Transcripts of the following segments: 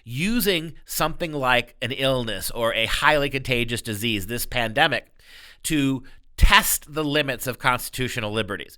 using something like an illness or a highly contagious disease, this pandemic, to test the limits of constitutional liberties.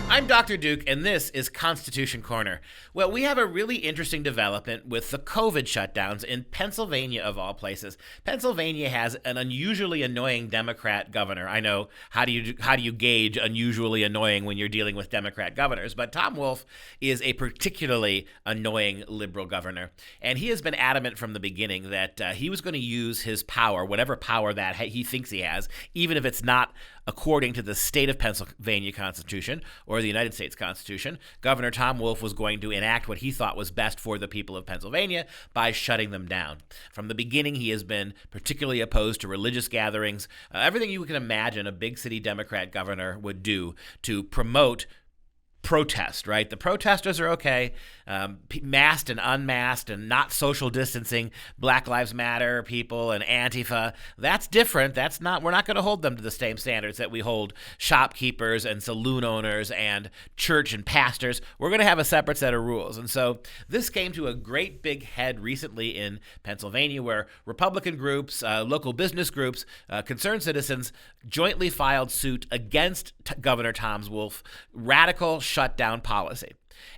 I'm Dr. Duke, and this is Constitution Corner. Well, we have a really interesting development with the COVID shutdowns in Pennsylvania, of all places. Pennsylvania has an unusually annoying Democrat governor. I know, how do you gauge unusually annoying when you're dealing with Democrat governors? But Tom Wolf is a particularly annoying liberal governor, and he has been adamant from the beginning that he was going to use his power, whatever power that he thinks he has, even if it's not according to the state of Pennsylvania Constitution or the United States Constitution. Governor Tom Wolf was going to enact what he thought was best for the people of Pennsylvania by shutting them down. From the beginning, he has been particularly opposed to religious gatherings, everything you can imagine a big city Democrat governor would do to promote protest, right? The protesters are okay, masked and unmasked and not social distancing, Black Lives Matter people and Antifa. That's different. We're not going to hold them to the same standards that we hold shopkeepers and saloon owners and church and pastors. We're going to have a separate set of rules. And so this came to a great big head recently in Pennsylvania, where Republican groups, local business groups, concerned citizens jointly filed suit against Governor Tom Wolf's radical shutdown policy.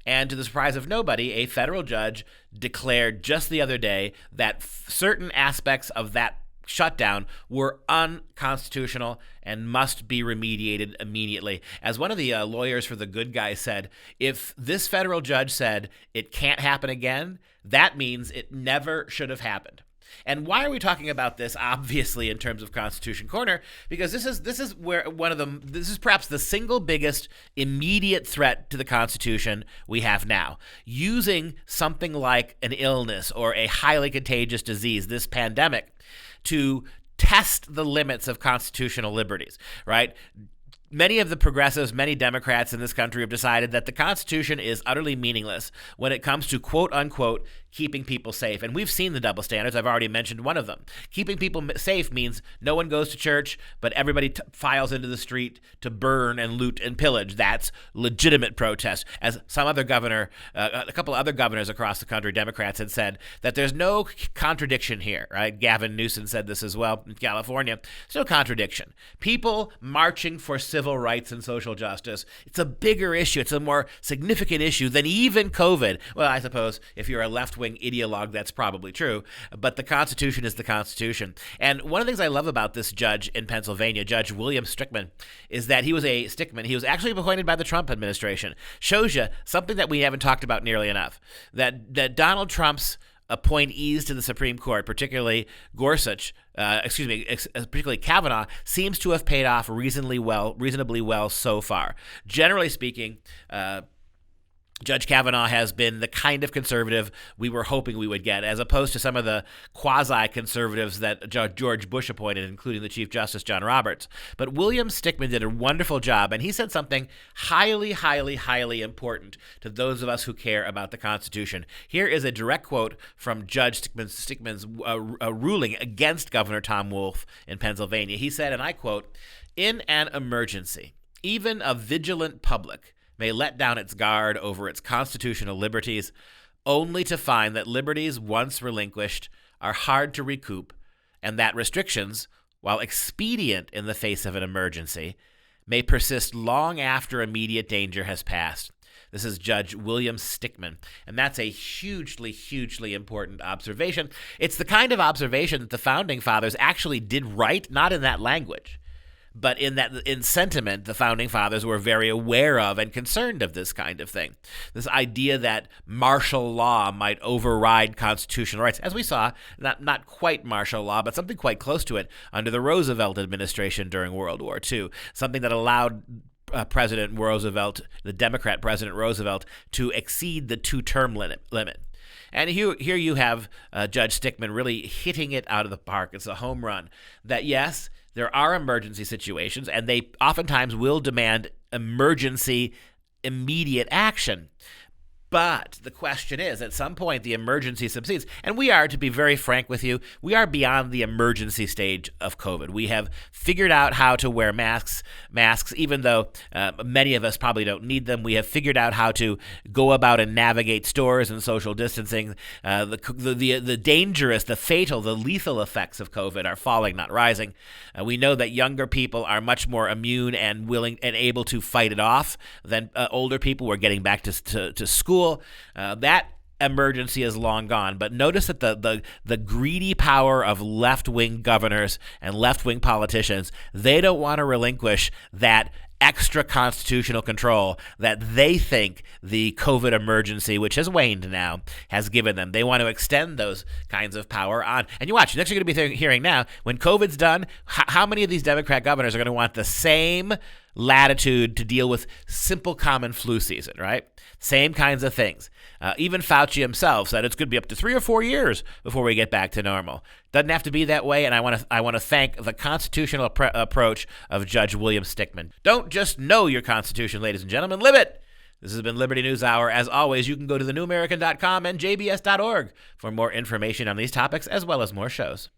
And to the surprise of nobody, a federal judge declared just the other day that certain aspects of that shutdown were unconstitutional and must be remediated immediately. As one of the lawyers for the good guys said, if this federal judge said it can't happen again, that means it never should have happened. And why are we talking about this? Obviously, in terms of Constitution Corner, because this is where this is perhaps the single biggest immediate threat to the Constitution we have now. Using something like an illness or a highly contagious disease, this pandemic, to test the limits of constitutional liberties, right? Many of the progressives, many Democrats in this country have decided that the Constitution is utterly meaningless when it comes to, quote unquote, keeping people safe. And we've seen the double standards. I've already mentioned one of them. Keeping people safe means no one goes to church, but everybody files into the street to burn and loot and pillage. That's legitimate protest. As some other governor, a couple of other governors across the country, Democrats, had said that there's no contradiction here, right? Gavin Newsom said this as well in California. There's no contradiction. People marching for civil rights and social justice, it's a bigger issue. It's a more significant issue than even COVID. Well, I suppose if you're a left-wing ideologue, that's probably true, but the Constitution is the Constitution. And one of the things I love about this judge in Pennsylvania, Judge William Stickman, is that he was actually appointed by the Trump administration. Shows you something that we haven't talked about nearly enough, that Donald Trump's appointees to the Supreme Court, particularly particularly Kavanaugh, seems to have paid off reasonably well so far. Generally speaking, Judge Kavanaugh has been the kind of conservative we were hoping we would get, as opposed to some of the quasi-conservatives that George Bush appointed, including the Chief Justice John Roberts. But William Stickman did a wonderful job, and he said something highly, highly, highly important to those of us who care about the Constitution. Here is a direct quote from Judge Stickman's ruling against Governor Tom Wolf in Pennsylvania. He said, and I quote, "In an emergency, even a vigilant public may let down its guard over its constitutional liberties, only to find that liberties once relinquished are hard to recoup, and that restrictions, while expedient in the face of an emergency, may persist long after immediate danger has passed." This is Judge William Stickman, and that's a hugely, hugely important observation. It's the kind of observation that the Founding Fathers actually did right, not in that language, but in sentiment, the Founding Fathers were very aware of and concerned of this kind of thing. This idea that martial law might override constitutional rights, as we saw, not quite martial law, but something quite close to it under the Roosevelt administration during World War II, something that allowed President Roosevelt, the Democrat President Roosevelt, to exceed the two-term limit. And here you have Judge Stickman really hitting it out of the park. It's a home run. That yes, there are emergency situations, and they oftentimes will demand emergency, immediate action. But the question is, at some point, the emergency subsides. And we are, to be very frank with you, we are beyond the emergency stage of COVID. We have figured out how to wear masks, even though many of us probably don't need them. We have figured out how to go about and navigate stores and social distancing. The dangerous, the fatal, the lethal effects of COVID are falling, not rising. We know that younger people are much more immune and willing and able to fight it off than older people. We're getting back to school. That emergency is long gone. But notice that the greedy power of left-wing governors and left-wing politicians, they don't want to relinquish that extra constitutional control that they think the COVID emergency, which has waned now, has given them. They want to extend those kinds of power on. And you watch, next you're going to be hearing now, when COVID's done, how many of these Democrat governors are going to want the same latitude to deal with simple common flu season, right? Same kinds of things. Even Fauci himself said it's going to be up to 3 or 4 years before we get back to normal. Doesn't have to be that way, and I want to thank the constitutional approach of Judge William Stickman. Don't just know your Constitution, ladies and gentlemen, live it. This has been Liberty News Hour. As always, you can go to thenewamerican.com and jbs.org for more information on these topics as well as more shows.